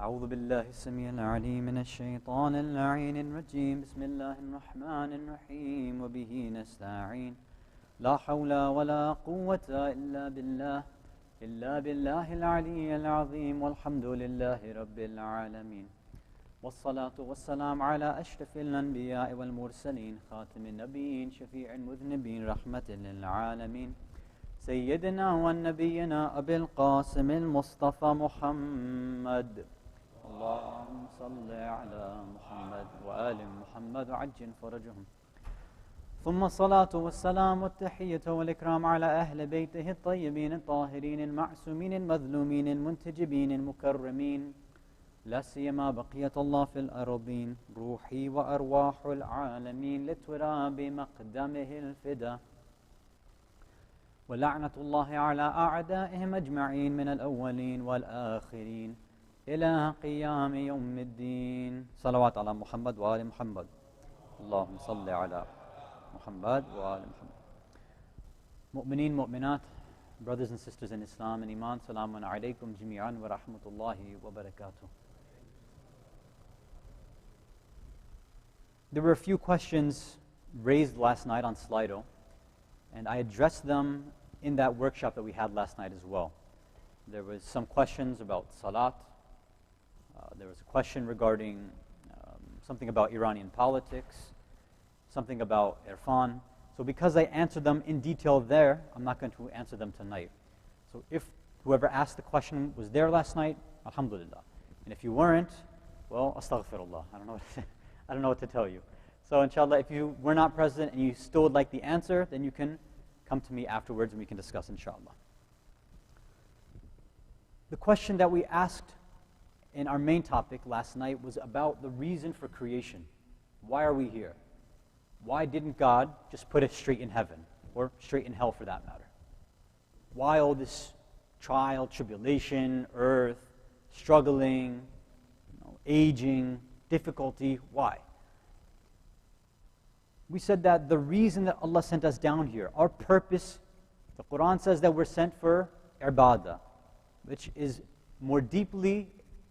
أعوذ بالله السميع العليم من الشيطان اللعين الرجيم بسم الله الرحمن الرحيم وبه نستعين لا حول ولا قوة إلا بالله العلي العظيم والحمد لله رب العالمين والصلاة والسلام على أشرف الأنبياء والمرسلين خاتم النبيين شفيع المذنبين رحمة للعالمين سيدنا ونبينا أبي القاسم المصطفى محمد اللهم صل على محمد وآل محمد وعجل فرجهم ثم الصلاة والسلام والتحية والإكرام على أهل بيته الطيبين الطاهرين المعصومين المظلومين المنتجبين المكرمين لا سيما بقية الله في الأرضين روحي وأرواح العالمين لتراب مقدمه الفدا ولعنة الله على أعدائهم أجمعين من الأولين والآخرين إلى قيام يوم الدين صلوات على محمد وآل محمد اللهم صل على محمد وآل محمد مؤمنين مؤمنات brothers and sisters in Islam and Iman salamun alaykum jami'an wa rahmatullahi wa barakatuh. There were a few questions raised last night on Slido, and I addressed them in that workshop that we had last night as well. There was some questions about Salat. There was a question regarding something about Iranian politics, something about Irfan. So because I answered them in detail there, I'm not going to answer them tonight. So if whoever asked the question was there last night, alhamdulillah. And if you weren't, well, astaghfirullah. I don't know what to tell you. So inshallah, if you were not present and you still would like the answer, then you can come to me afterwards and we can discuss inshallah. The question that we asked in our main topic last night was about the reason for creation. Why are we here? Why didn't God just put us straight in heaven, or straight in hell for that matter? Why all this trial, tribulation, earth, struggling, aging, difficulty? Why? We said that the reason that Allah sent us down here, our purpose, the Quran says that we're sent for ibadah, which is more deeply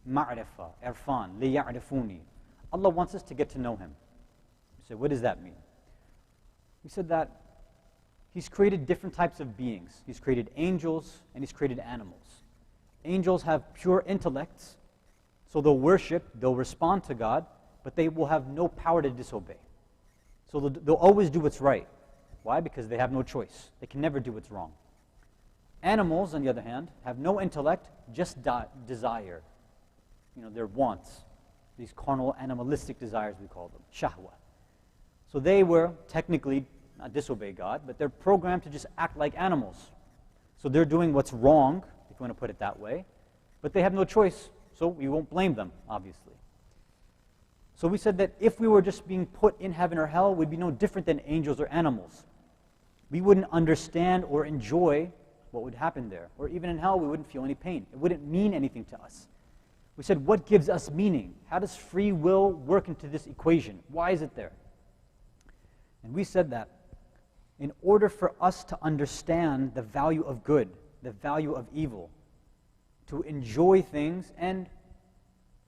ma'rifah, irfan, liya'rifuni. Allah wants us to get to know Him. So what does that mean? We said that He's created different types of beings. He's created angels and He's created animals. Angels have pure intellects, so they'll worship, they'll respond to God, but they will have no power to disobey. So they'll always do what's right. Why? Because they have no choice. They can never do what's wrong. Animals, on the other hand, have no intellect, just desire. Their wants, these carnal, animalistic desires we call them, shahwa. So they were technically not disobey God, but they're programmed to just act like animals. So they're doing what's wrong, if you want to put it that way, but they have no choice, so we won't blame them, obviously. So we said that if we were just being put in heaven or hell, we'd be no different than angels or animals. We wouldn't understand or enjoy what would happen there. Or even in hell, we wouldn't feel any pain. It wouldn't mean anything to us. We said, what gives us meaning? How does free will work into this equation? Why is it there? And we said that in order for us to understand the value of good, the value of evil, to enjoy things and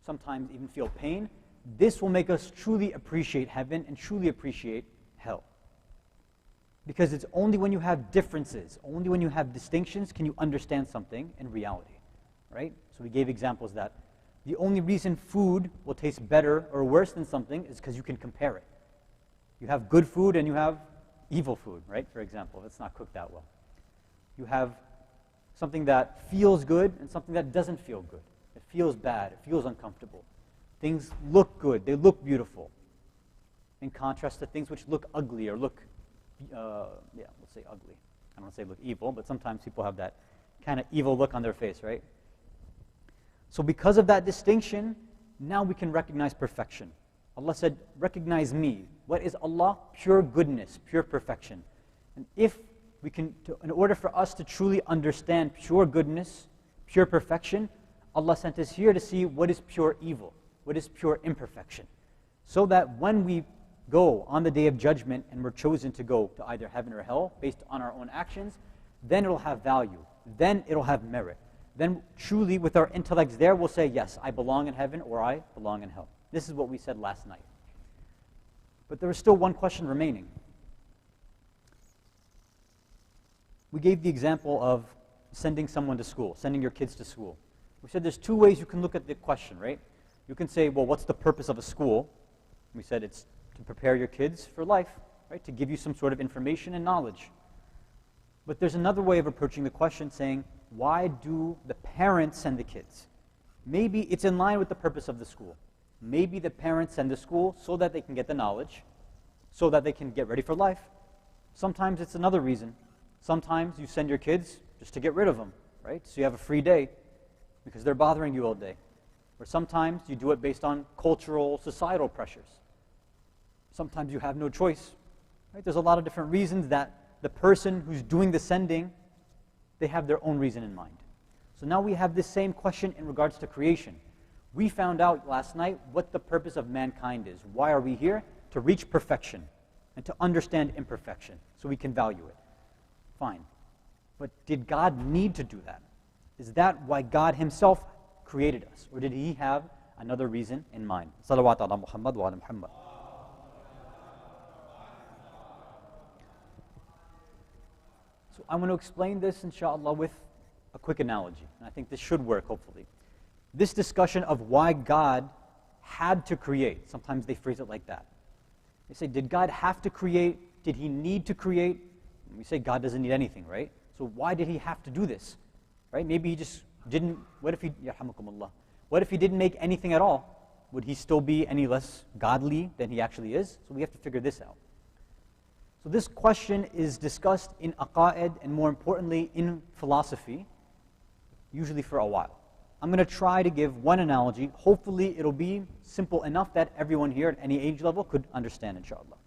sometimes even feel pain, this will make us truly appreciate heaven and truly appreciate hell. Because it's only when you have differences, only when you have distinctions can you understand something in reality, right? So we gave examples that the only reason food will taste better or worse than something is because you can compare it. You have good food and you have evil food, right? For example, if it's not cooked that well. You have something that feels good and something that doesn't feel good. It feels bad, it feels uncomfortable. Things look good, they look beautiful. In contrast to things which look ugly or look, let's say ugly. I don't want to say look evil, but sometimes people have that kind of evil look on their face, right? So because of that distinction, now we can recognize perfection. Allah said, recognize me. What is Allah? Pure goodness, pure perfection. And if we can, in order for us to truly understand pure goodness, pure perfection, Allah sent us here to see what is pure evil, what is pure imperfection. So that when we go on the day of judgment and we're chosen to go to either heaven or hell based on our own actions, then it'll have value, then it'll have merit. then truly with our intellects there, we'll say, yes, I belong in heaven or I belong in hell. This is what we said last night. But there is still one question remaining. We gave the example of sending someone to school, sending your kids to school. We said there's two ways you can look at the question, right? You can say, well, what's the purpose of a school? We said it's to prepare your kids for life, right? To give you some sort of information and knowledge. But there's another way of approaching the question saying, why do the parents send the kids? Maybe it's in line with the purpose of the school. Maybe the parents send the school so that they can get the knowledge, so that they can get ready for life. Sometimes it's another reason. Sometimes you send your kids just to get rid of them, right? So you have a free day because they're bothering you all day. Or sometimes you do it based on cultural, societal pressures. Sometimes you have no choice, right? There's a lot of different reasons that the person who's doing the sending, they have their own reason in mind. So now we have this same question in regards to creation. We found out last night what the purpose of mankind is. Why are we here? To reach perfection and to understand imperfection so we can value it. Fine. But did God need to do that? Is that why God himself created us? Or did he have another reason in mind? Salawat ala Muhammad wa ala Muhammad. So I want to explain this, inshallah, with a quick analogy. And I think this should work, hopefully. This discussion of why God had to create, sometimes they phrase it like that. They say, did God have to create? Did he need to create? And we say God doesn't need anything, right? So why did he have to do this? Right? Maybe he just didn't, what if he didn't make anything at all? Would he still be any less godly than he actually is? So we have to figure this out. So this question is discussed in aqa'id and more importantly in philosophy, usually for a while. I'm going to try to give one analogy. Hopefully it'll be simple enough that everyone here at any age level could understand, inshallah.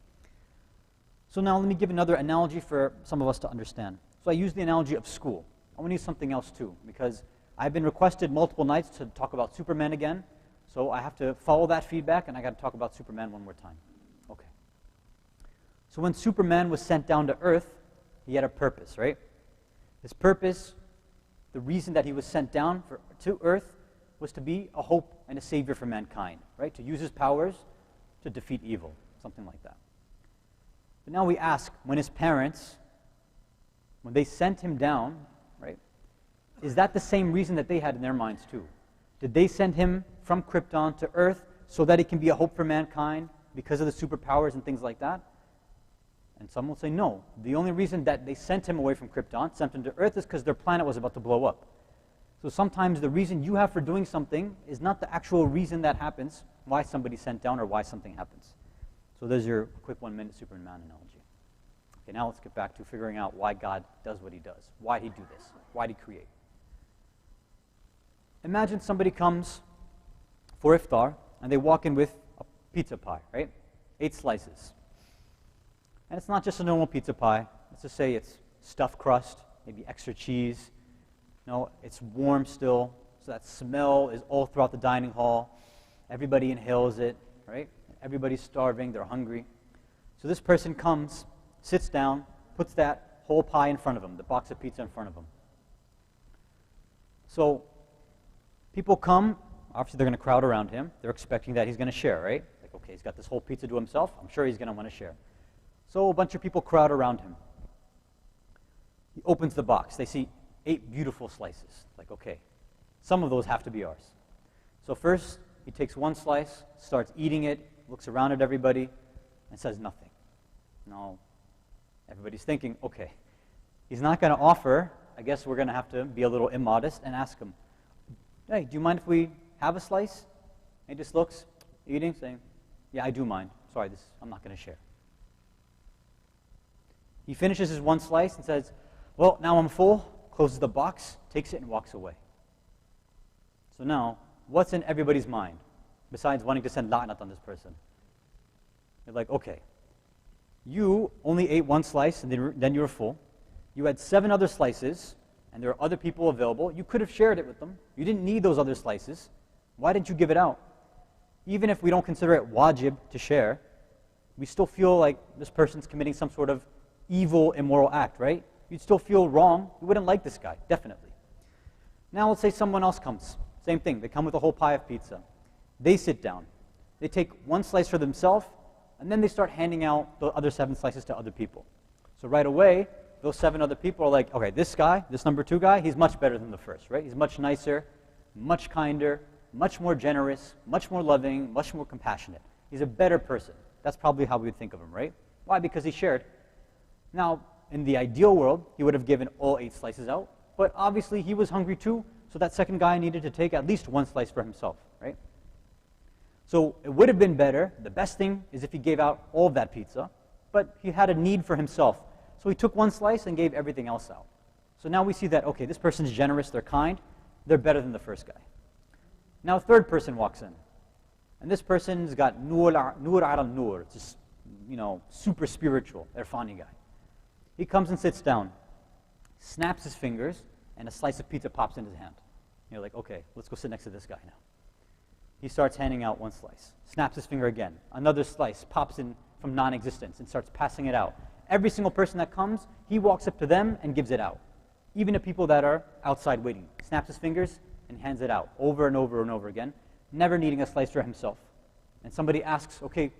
So now let me give another analogy for some of us to understand. So I use the analogy of school. I want to use something else too, because I've been requested multiple nights to talk about Superman again, so I have to follow that feedback and I got to talk about Superman one more time. Okay. So when Superman was sent down to Earth, he had a purpose, right? His purpose, the reason that he was sent down to Earth was to be a hope and a savior for mankind, right? To use his powers to defeat evil, something like that. But now we ask, when his parents, when they sent him down, right, is that the same reason that they had in their minds too? Did they send him from Krypton to Earth so that he can be a hope for mankind because of the superpowers and things like that? And some will say no. The only reason that they sent him away from Krypton, sent him to Earth, is because their planet was about to blow up. So sometimes the reason you have for doing something is not the actual reason that happens, why somebody's sent down or why something happens. So there's your quick 1-minute Superman analogy. Okay, now let's get back to figuring out why God does what he does. Why did he do this? Why did he create? Imagine somebody comes for iftar and they walk in with a pizza pie, right? 8 slices. And it's not just a normal pizza pie. Let's just say it's stuffed crust, maybe extra cheese. No, it's warm still, so that smell is all throughout the dining hall. Everybody inhales it, right? Everybody's starving, they're hungry. So this person comes, sits down, puts that whole pie in front of him, the box of pizza in front of him. So people come, obviously they're going to crowd around him. They're expecting that he's going to share, right? Like, okay, he's got this whole pizza to himself. I'm sure he's going to want to share. So a bunch of people crowd around him. He opens the box. They see 8 beautiful slices. Like, okay, some of those have to be ours. So first, he takes one slice, starts eating it, looks around at everybody, and says nothing. Now, everybody's thinking, okay, he's not going to offer. I guess we're going to have to be a little immodest and ask him, hey, do you mind if we have a slice? And he just looks, eating, saying, yeah, I do mind. Sorry, I'm not going to share. He finishes his one slice and says, well, now I'm full, closes the box, takes it, and walks away. So now, what's in everybody's mind, besides wanting to send la'nat on this person? They're like, okay, you only ate one slice, and then you were full. You had 7 other slices, and there are other people available. You could have shared it with them. You didn't need those other slices. Why didn't you give it out? Even if we don't consider it wajib to share, we still feel like this person's committing some sort of evil, immoral act, right? You'd still feel wrong. You wouldn't like this guy, definitely. Now let's say someone else comes. Same thing. They come with a whole pie of pizza. They sit down. They take one slice for themselves, and then they start handing out the other 7 slices to other people. So right away, those 7 other people are like, okay, this guy, this number 2 guy, he's much better than the first, right? He's much nicer, much kinder, much more generous, much more loving, much more compassionate. He's a better person. That's probably how we would think of him, right? Why? Because he shared. Now, in the ideal world, he would have given all 8 slices out, but obviously he was hungry too, so that second guy needed to take at least 1 slice for himself, right? So it would have been better, the best thing is if he gave out all of that pizza, but he had a need for himself. So he took 1 slice and gave everything else out. So now we see that, okay, this person's generous, they're kind, they're better than the first guy. Now a third person walks in, and this person's got nur al nur, just, super spiritual, irfani guy. He comes and sits down, snaps his fingers, and a slice of pizza pops in his hand. You're like, okay, let's go sit next to this guy now. He starts handing out 1 slice, snaps his finger again, another slice pops in from non-existence and starts passing it out. Every single person that comes, he walks up to them and gives it out. Even to people that are outside waiting. Snaps his fingers and hands it out over and over and over again, never needing a slice for himself. And somebody asks, okay,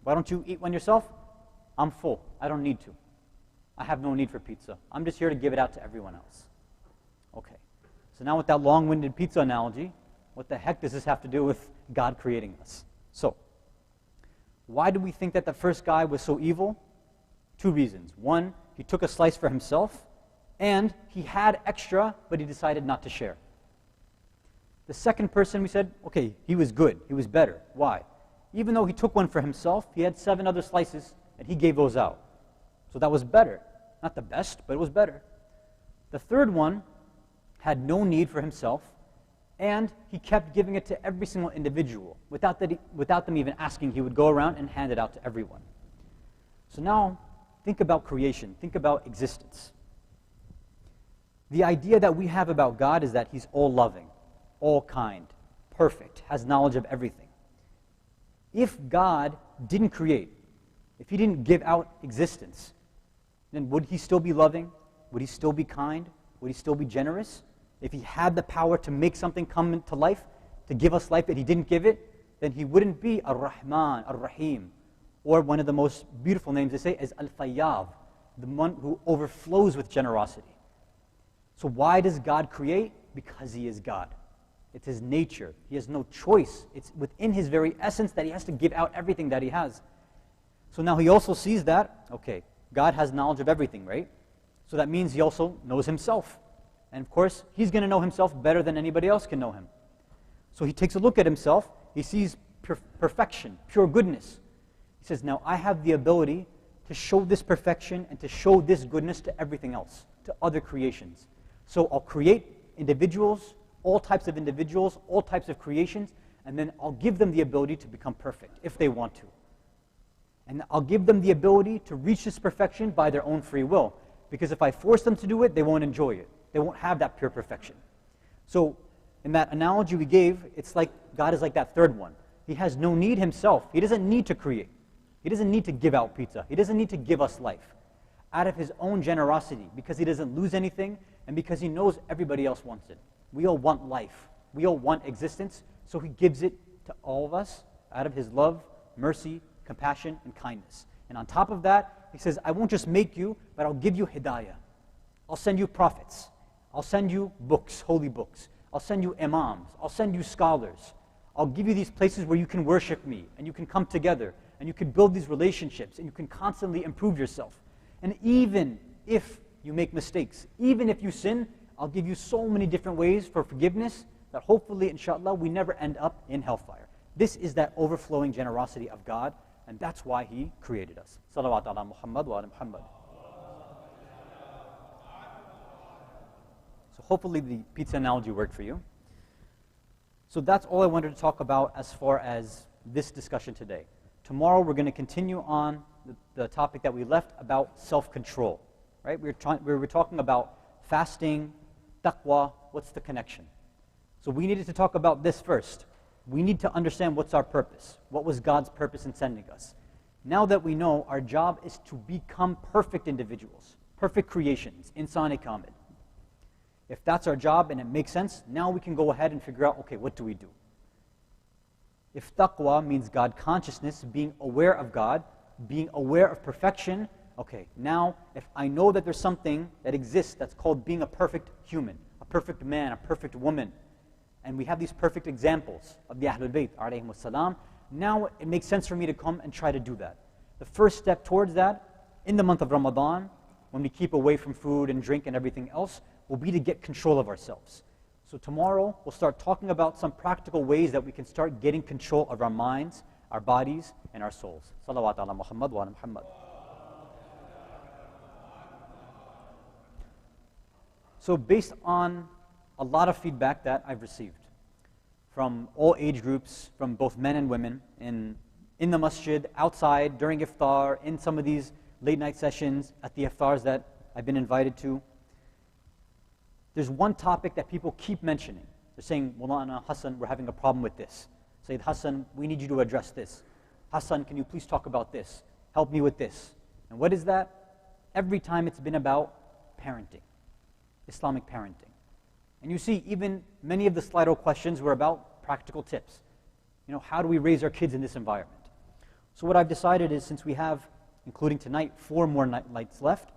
why don't you eat one yourself? I'm full. I don't need to. I have no need for pizza. I'm just here to give it out to everyone else. Okay. So now with that long-winded pizza analogy, what the heck does this have to do with God creating us? So, why do we think that the first guy was so evil? 2 reasons. One, he took a slice for himself, and he had extra, but he decided not to share. The second person, we said, okay, he was good, he was better. Why? Even though he took one for himself, he had 7 other slices, and he gave those out. So that was better. Not the best, but it was better. The third one had no need for himself, and he kept giving it to every single individual. Without them even asking, he would go around and hand it out to everyone. So now, think about creation. Think about existence. The idea that we have about God is that He's all-loving, all-kind, perfect, has knowledge of everything. If God didn't create, if He didn't give out existence, then would He still be loving? Would He still be kind? Would He still be generous? If He had the power to make something come into life, to give us life, but He didn't give it, then He wouldn't be Ar-Rahman, Ar-Rahim. Or one of the most beautiful names they say is Al-Fayyad, the one who overflows with generosity. So why does God create? Because He is God. It's His nature. He has no choice. It's within His very essence that He has to give out everything that He has. So now He also sees that, okay, God has knowledge of everything, right? So that means He also knows Himself. And of course, He's going to know Himself better than anybody else can know Him. So He takes a look at Himself. He sees perfection, pure goodness. He says, now I have the ability to show this perfection and to show this goodness to everything else, to other creations. So I'll create individuals, all types of individuals, all types of creations, and then I'll give them the ability to become perfect if they want to. And I'll give them the ability to reach this perfection by their own free will. Because if I force them to do it, they won't enjoy it. They won't have that pure perfection. So in that analogy we gave, it's like God is like that third one. He has no need Himself. He doesn't need to create. He doesn't need to give out pizza. He doesn't need to give us life. Out of His own generosity, because He doesn't lose anything, and because He knows everybody else wants it. We all want life. We all want existence, so He gives it to all of us out of His love, mercy, compassion, and kindness. And on top of that, He says, I won't just make you, but I'll give you hidayah. I'll send you prophets. I'll send you books, holy books. I'll send you imams. I'll send you scholars. I'll give you these places where you can worship me, and you can come together, and you can build these relationships, and you can constantly improve yourself. And even if you make mistakes, even if you sin, I'll give you so many different ways for forgiveness that hopefully, inshallah, we never end up in hellfire. This is that overflowing generosity of God, and that's why He created us. Salawat ala Muhammad wa ala Muhammad. So hopefully the pizza analogy worked for you. So that's all I wanted to talk about as far as this discussion today. Tomorrow we're going to continue on the topic that we left about self-control. Right? We were talking about fasting, taqwa, what's the connection? So we needed to talk about this first. We need to understand what's our purpose. What was God's purpose in sending us? Now that we know, our job is to become perfect individuals, perfect creations, insan-e kamil. If that's our job and it makes sense, now we can go ahead and figure out, okay, what do we do? If taqwa means God consciousness, being aware of God, being aware of perfection, okay, now if I know that there's something that exists that's called being a perfect human, a perfect man, a perfect woman, and we have these perfect examples of the Ahlul-bayt, alayhim wassalam, now it makes sense for me to come and try to do that. The first step towards that, in the month of Ramadan, when we keep away from food and drink and everything else, will be to get control of ourselves. So tomorrow, we'll start talking about some practical ways that we can start getting control of our minds, our bodies, and our souls. Salawat ala Muhammad wa ala Muhammad. So based on a lot of feedback that I've received from all age groups, from both men and women, in the masjid, outside, during iftar, in some of these late night sessions, at the iftars that I've been invited to, there's one topic that people keep mentioning. They're saying, Maulana Hasan, we're having a problem with this. Sayyid Hasan, we need you to address this. Hasan, can you please talk about this? Help me with this. And what is that? Every time it's been about parenting, Islamic parenting. And you see, even many of the Slido questions were about practical tips. How do we raise our kids in this environment? So what I've decided is, since we have, including tonight, 4 more nights left,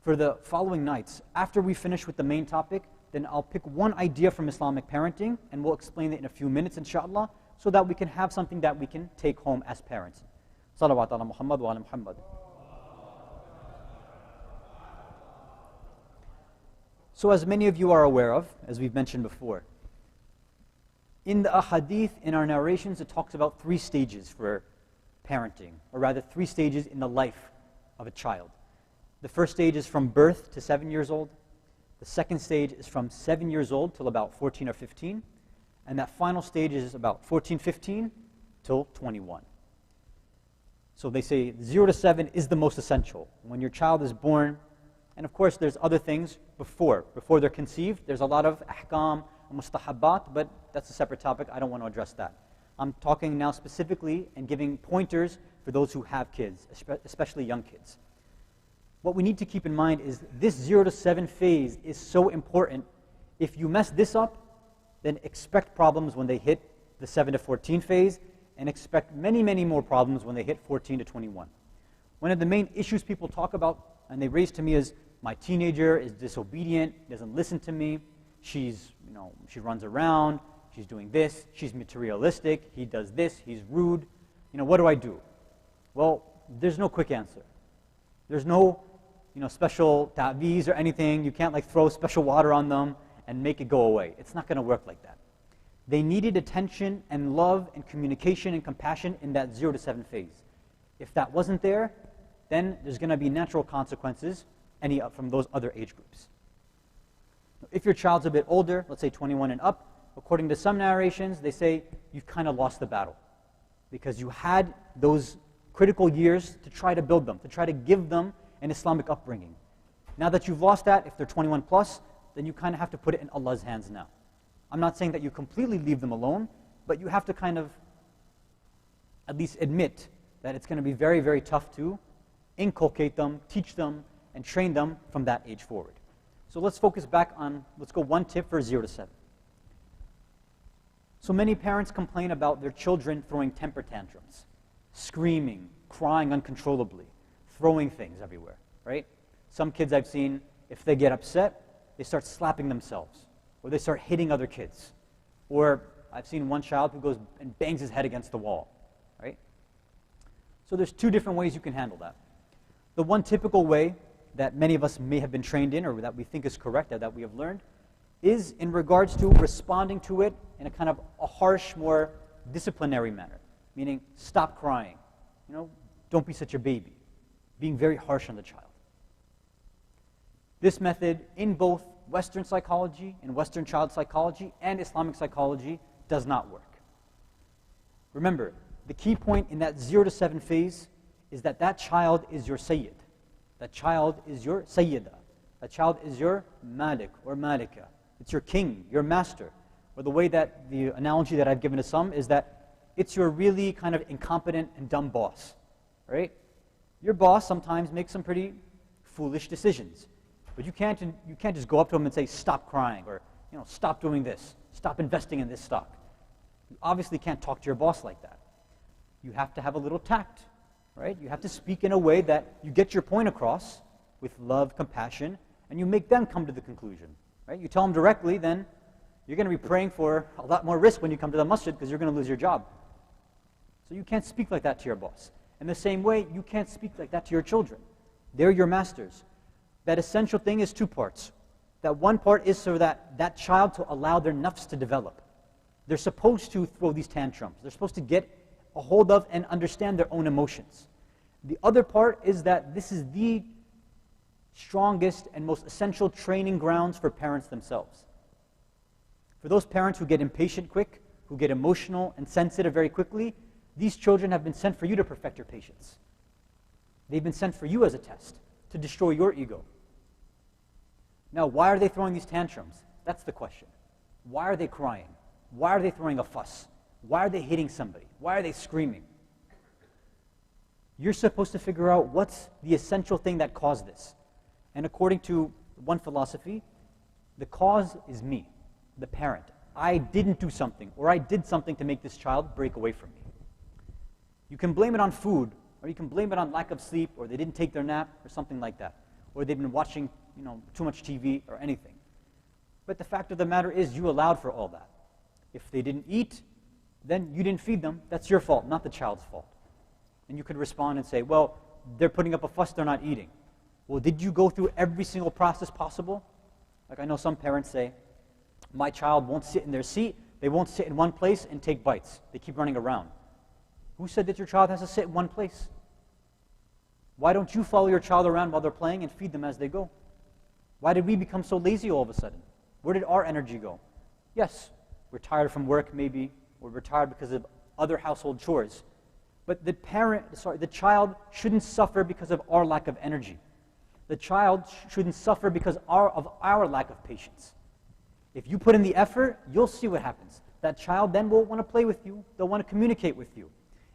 for the following nights, after we finish with the main topic, then I'll pick one idea from Islamic parenting, and we'll explain it in a few minutes, inshallah, so that we can have something that we can take home as parents. Salawat ala Muhammad wa ala Muhammad. So as many of you are aware of, as we've mentioned before, in the ahadith, in our narrations, it talks about 3 stages for parenting, or rather 3 stages in the life of a child. The first stage is from birth to 7 years old. The second stage is from 7 years old till about 14 or 15. And that final stage is about 14, 15 till 21. So they say 0 to 7 is the most essential. When your child is born, and of course there's other things before they're conceived. There's a lot of ahkam, mustahabbat, but that's a separate topic. I don't want to address that. I'm talking now specifically and giving pointers for those who have kids, especially young kids. What we need to keep in mind is this 0 to 7 phase is so important. If you mess this up, then expect problems when they hit the 7 to 14 phase, and expect many, many more problems when they hit 14 to 21. One of the main issues people talk about, and they raise to me, is my teenager is disobedient, doesn't listen to me, she runs around, she's doing this, she's materialistic, he does this, he's rude. What do I do? Well, there's no quick answer. There's no special ta'weez or anything. You can't throw special water on them and make it go away. It's not going to work like that. They needed attention and love and communication and compassion in that 0 to 7 phase. If that wasn't there, then there's going to be natural consequences from those other age groups. If your child's a bit older, let's say 21 and up, according to some narrations, they say you've kind of lost the battle because you had those critical years to try to build them, to try to give them an Islamic upbringing. Now that you've lost that, if they're 21 plus, then you kind of have to put it in Allah's hands now. I'm not saying that you completely leave them alone, but you have to kind of at least admit that it's going to be very, very tough to inculcate them, teach them, and train them from that age forward. So let's focus back on, let's go one tip for 0 to 7. So many parents complain about their children throwing temper tantrums, screaming, crying uncontrollably, throwing things everywhere, right? Some kids I've seen, if they get upset, they start slapping themselves, or they start hitting other kids. Or I've seen one child who goes and bangs his head against the wall, right? So there's 2 different ways you can handle that. The one typical way that many of us may have been trained in, or that we think is correct, or that we have learned, is in regards to responding to it in a kind of a harsh, more disciplinary manner. Meaning, stop crying. Don't be such a baby. Being very harsh on the child. This method, in both Western psychology and Western child psychology and Islamic psychology, does not work. Remember, the key point in that 0 to 7 phase is that child is your Sayyid. That child is your Sayyida. That child is your Malik or Malika. It's your king, your master. Or the way that, the analogy that I've given to some is that it's your really kind of incompetent and dumb boss, right? Your boss sometimes makes some pretty foolish decisions. But you can't just go up to them and say, stop crying, or stop doing this, stop investing in this stock. You obviously can't talk to your boss like that. You have to have a little tact, right? You have to speak in a way that you get your point across with love, compassion, and you make them come to the conclusion, right? You tell them directly, then you're going to be praying for a lot more risk when you come to the masjid because you're going to lose your job. So you can't speak like that to your boss. In the same way, you can't speak like that to your children. They're your masters. That essential thing is two parts. That one part is so that child to allow their nafs to develop. They're supposed to throw these tantrums. They're supposed to get a hold of and understand their own emotions. The other part is that this is the strongest and most essential training grounds for parents themselves. For those parents who get impatient quick, who get emotional and sensitive very quickly, these children have been sent for you to perfect your patience. They've been sent for you as a test, to destroy your ego. Now, why are they throwing these tantrums? That's the question. Why are they crying? Why are they throwing a fuss? Why are they hitting somebody? Why are they screaming? You're supposed to figure out what's the essential thing that caused this. And according to one philosophy, the cause is me, the parent. I didn't do something, or I did something to make this child break away from me. You can blame it on food, or you can blame it on lack of sleep, or they didn't take their nap, or something like that. Or they've been watching too much TV, or anything. But the fact of the matter is, you allowed for all that. If they didn't eat, then you didn't feed them. That's your fault, not the child's fault. And you could respond and say, well, they're putting up a fuss, they're not eating. Well, did you go through every single process possible? Like I know some parents say, my child won't sit in their seat, they won't sit in one place and take bites. They keep running around. Who said that your child has to sit in one place? Why don't you follow your child around while they're playing and feed them as they go? Why did we become so lazy all of a sudden? Where did our energy go? Yes, we're tired from work maybe, or we're tired because of other household chores. But the child shouldn't suffer because of our lack of energy. The child shouldn't suffer because of our lack of patience. If you put in the effort, you'll see what happens. That child then will want to play with you. They'll want to communicate with you.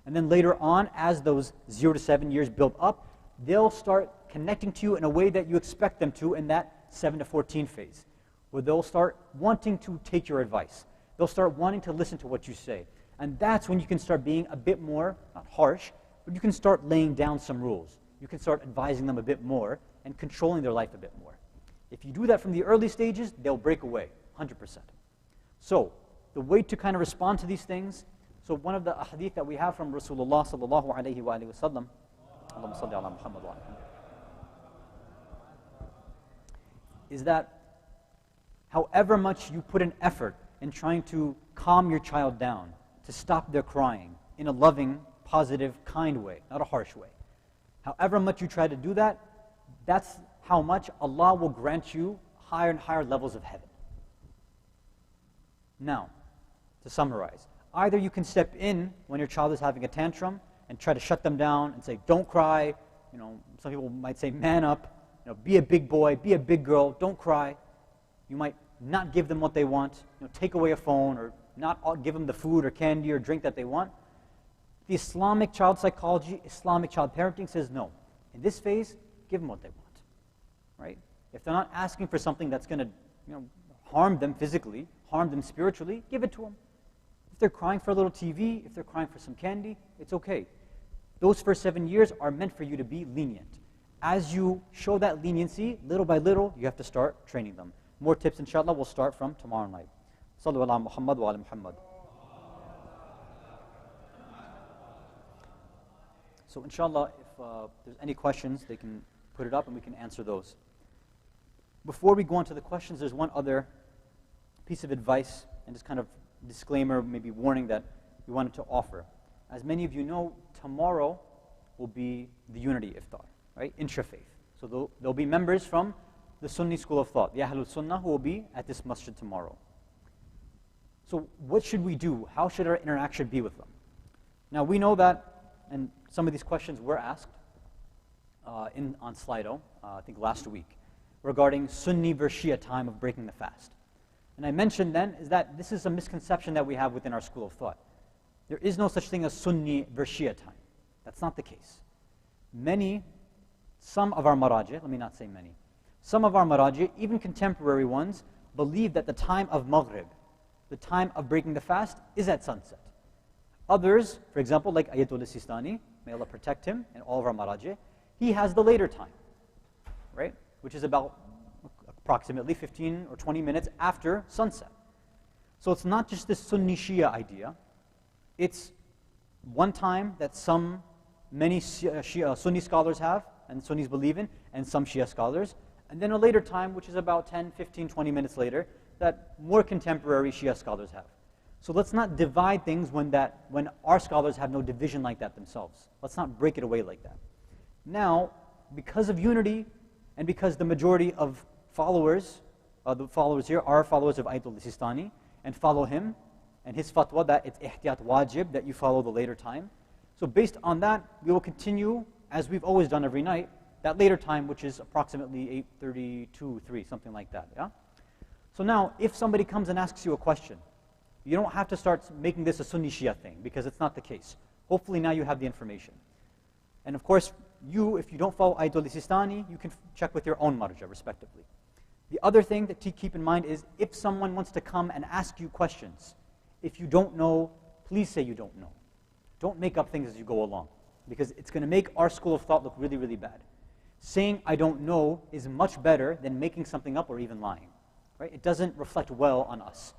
And then later on, as those 0 to 7 years build up, they'll start connecting to you in a way that you expect them to in that 7 to 14 phase, where they'll start wanting to take your advice. They'll start wanting to listen to what you say. And that's when you can start being a bit more, not harsh, but you can start laying down some rules. You can start advising them a bit more and controlling their life a bit more. If you do that from the early stages, they'll break away, 100%. So, the way to kind of respond to these things, so one of the hadith that we have from Rasulullah sallallahu alayhi wa sallam, Allahumma salli ala Muhammad wa ala Muhammad, is that however much you put an effort in trying to calm your child down, to stop their crying in a loving, positive, kind way, not a harsh way. However much you try to do that, that's how much Allah will grant you higher and higher levels of heaven. Now, to summarize, either you can step in when your child is having a tantrum and try to shut them down and say, don't cry. Some people might say, man up. Be a big boy, be a big girl, don't cry. You might not give them what they want. Take away a phone or not give them the food or candy or drink that they want. The Islamic child psychology, Islamic child parenting says no. In this phase, give them what they want, right? If they're not asking for something that's going to harm them physically, harm them spiritually, give it to them. If they're crying for a little TV, if they're crying for some candy, it's okay. Those first 7 years are meant for you to be lenient. As you show that leniency, little by little, you have to start training them. More tips, inshallah, will start from tomorrow night. Sallu ala Muhammad wa ala Muhammad. So inshallah, if there's any questions, they can put it up and we can answer those. Before we go on to the questions, there's one other piece of advice and just kind of disclaimer, maybe warning that we wanted to offer. As many of you know, tomorrow will be the unity iftar, right? Intra-faith. So there'll be members from the Sunni school of thought, the Ahlul Sunnah, who will be at this masjid tomorrow. So what should we do? How should our interaction be with them? Now we know that, and some of these questions were asked on Slido, I think last week, regarding Sunni versus Shia time of breaking the fast. And I mentioned then is that this is a misconception that we have within our school of thought. There is no such thing as Sunni versus Shia time. That's not the case. Some of our maraji, let me not say many, Some of our maraji, even contemporary ones, believe that the time of Maghrib, the time of breaking the fast, is at sunset. Others, for example, like Ayatul Sistani, may Allah protect him and all of our maraji, he has the later time, right? Which is about approximately 15 or 20 minutes after sunset. So it's not just this Sunni Shia idea. It's one time that many Sunni scholars have, and Sunnis believe in, and some Shia scholars, and then a later time, which is about 10, 15, 20 minutes later, that more contemporary Shia scholars have. So let's not divide things when our scholars have no division like that themselves. Let's not break it away like that. Now, because of unity, and because the majority of the followers here are followers of Ayatul Sistani, and follow him, and his fatwa that it's ihtiyat wajib, that you follow the later time. So based on that, we will continue, as we've always done every night, that later time, which is approximately 8:32, 3, something like that, yeah? So now, if somebody comes and asks you a question, you don't have to start making this a Sunni Shia thing, because it's not the case. Hopefully now you have the information. And of course, if you don't follow Ayatul Sistani, you can check with your own marja, respectively. The other thing to keep in mind is, if someone wants to come and ask you questions, if you don't know, please say you don't know. Don't make up things as you go along, because it's going to make our school of thought look really, really bad. Saying I don't know is much better than making something up or even lying. Right? It doesn't reflect well on us.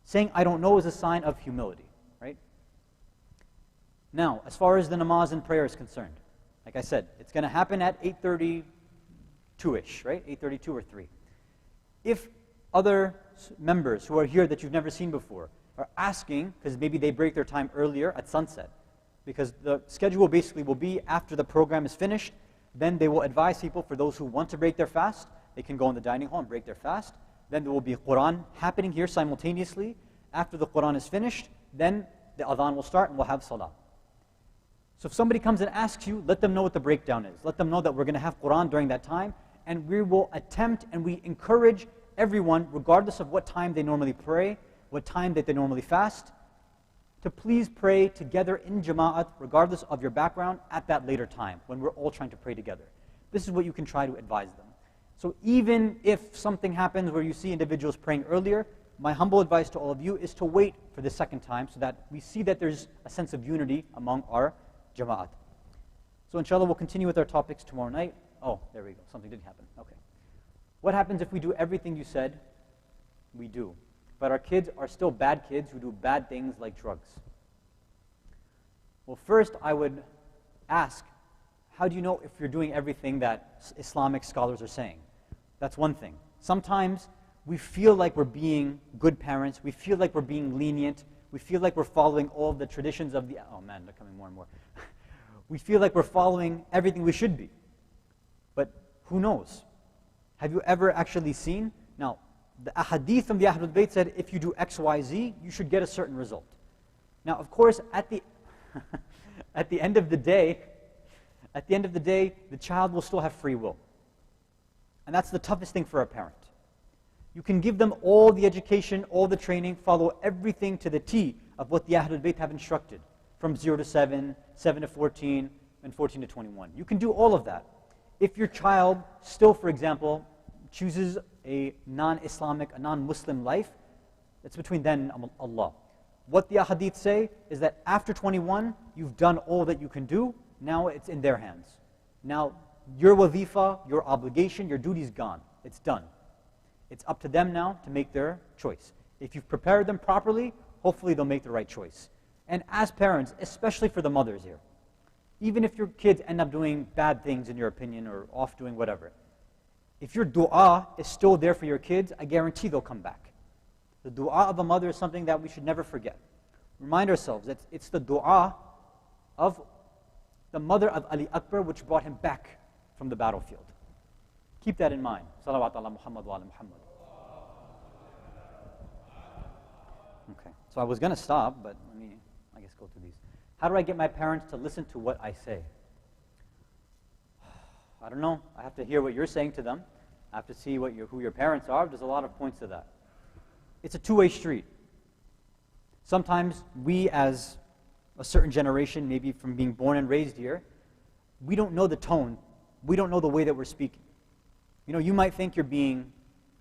Saying I don't know is a sign of humility. Right? Now, as far as the namaz and prayer is concerned, like I said, it's going to happen at 8:32-ish, right? 8:32 or 3. If other members who are here that you've never seen before are asking, because maybe they break their time earlier at sunset, because the schedule basically will be after the program is finished, then they will advise people, for those who want to break their fast, they can go in the dining hall and break their fast. Then there will be Quran happening here simultaneously. After the Quran is finished, then the adhan will start and we'll have salah. So if somebody comes and asks you, let them know what the breakdown is. Let them know that we're going to have Quran during that time, and we will attempt and we encourage everyone, regardless of what time they normally pray, what time that they normally fast, to please pray together in jama'at, regardless of your background, at that later time, when we're all trying to pray together. This is what you can try to advise them. So even if something happens where you see individuals praying earlier, my humble advice to all of you is to wait for the second time, so that we see that there's a sense of unity among our jama'at. So inshallah, we'll continue with our topics tomorrow night. Oh, there we go. Something did happen. Okay. What happens if we do everything you said? We do. But our kids are still bad kids who do bad things like drugs. Well, first I would ask, how do you know if you're doing everything that Islamic scholars are saying? That's one thing. Sometimes we feel like we're being good parents. We feel like we're being lenient. We feel like we're following all the traditions of the... Oh man, they're coming more and more. We feel like we're following everything we should be. But who knows? Have you ever actually seen? Now, the ahadith from the Ahlul-bayt said, if you do X, Y, Z, you should get a certain result. Now, of course, at the end of the day, the child will still have free will. And that's the toughest thing for a parent. You can give them all the education, all the training, follow everything to the T of what the Ahlul-bayt have instructed, from 0 to 7, 7 to 14, and 14 to 21. You can do all of that. If your child still, for example, chooses a non-Islamic, a non-Muslim life, it's between them and Allah. What the ahadith say is that after 21, you've done all that you can do. Now it's in their hands. Now your wazifa, your obligation, your duty is gone. It's done. It's up to them now to make their choice. If you've prepared them properly, hopefully they'll make the right choice. And as parents, especially for the mothers here, even if your kids end up doing bad things in your opinion, or off doing whatever, if your dua is still there for your kids, I guarantee they'll come back. The dua of a mother is something that we should never forget. Remind ourselves that it's the dua of the mother of Ali Akbar which brought him back from the battlefield. Keep that in mind. Salawat ala Muhammad wa ala Muhammad. Okay, so I was going to stop, but let me, I guess, go through these. How do I get my parents to listen to what I say? I don't know. I have to hear what you're saying to them. I have to see who your parents are. There's a lot of points to that. It's a two-way street. Sometimes we, as a certain generation, maybe from being born and raised here, we don't know the tone. We don't know the way that we're speaking. You might think you're being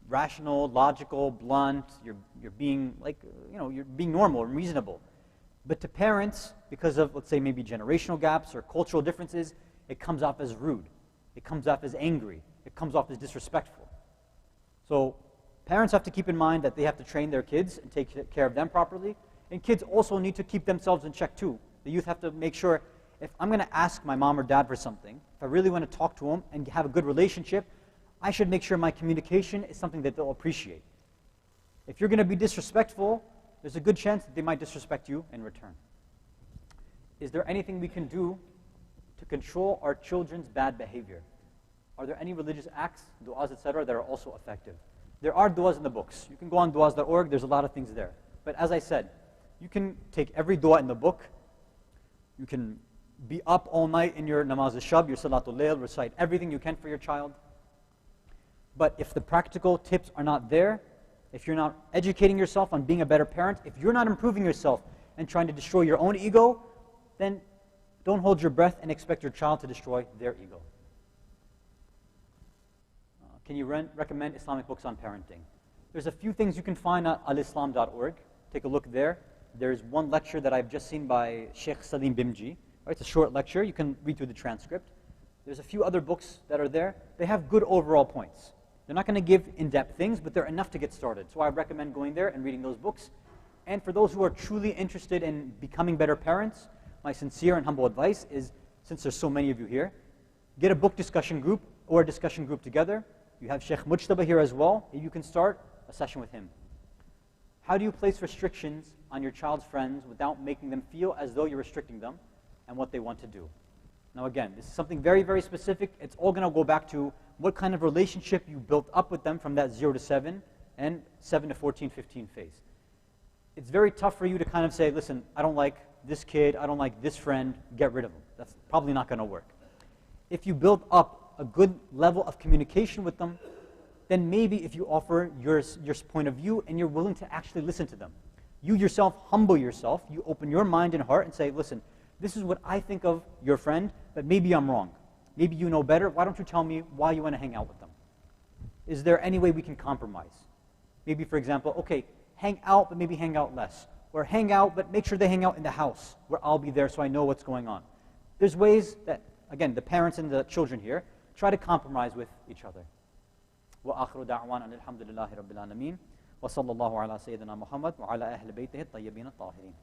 rational, logical, blunt, you're being you're being normal and reasonable. But to parents, because of, let's say, maybe generational gaps or cultural differences, it comes off as rude. It comes off as angry. It comes off as disrespectful. So parents have to keep in mind that they have to train their kids and take care of them properly. And kids also need to keep themselves in check too. The youth have to make sure, if I'm going to ask my mom or dad for something, if I really want to talk to them and have a good relationship, I should make sure my communication is something that they'll appreciate. If you're going to be disrespectful, there's a good chance that they might disrespect you in return. Is there anything we can do to control our children's bad behavior? Are there any religious acts, du'as, etc., that are also effective? There are du'as in the books. You can go on du'as.org, there's a lot of things there. But as I said, you can take every du'a in the book. You can be up all night in your namaz al-shab, your salatul layl, recite everything you can for your child. But if the practical tips are not there, if you're not educating yourself on being a better parent, if you're not improving yourself and trying to destroy your own ego, then don't hold your breath and expect your child to destroy their ego. Can you recommend Islamic books on parenting? There's a few things you can find at alislam.org. Take a look there. There's one lecture that I've just seen by Sheikh Salim Bimji. It's a short lecture. You can read through the transcript. There's a few other books that are there. They have good overall points. They're not going to give in-depth things, but they're enough to get started. So I recommend going there and reading those books. And for those who are truly interested in becoming better parents, my sincere and humble advice is, since there's so many of you here, get a book discussion group or a discussion group together. You have Sheikh Mujtaba here as well. You can start a session with him. How do you place restrictions on your child's friends without making them feel as though you're restricting them and what they want to do? Now again, this is something very, very specific. It's all going to go back to what kind of relationship you built up with them from that 0 to 7 and 7 to 14, 15 phase. It's very tough for you to kind of say, listen, I don't like this kid, I don't like this friend, get rid of them. That's probably not going to work. If you build up a good level of communication with them, then maybe if you offer your point of view and you're willing to actually listen to them. You yourself humble yourself, you open your mind and heart and say, listen, this is what I think of your friend, but maybe I'm wrong. Maybe you know better. Why don't you tell me why you want to hang out with them? Is there any way we can compromise? Maybe, for example, okay, hang out, but maybe hang out less. Or hang out, but make sure they hang out in the house where I'll be there so I know what's going on. There's ways that, again, the parents and the children here try to compromise with each other. وآخر دعوانا أن الحمد لله رب العالمين وصلى الله على سيدنا محمد وعلى أهل بيته الطيبين الطاهرين.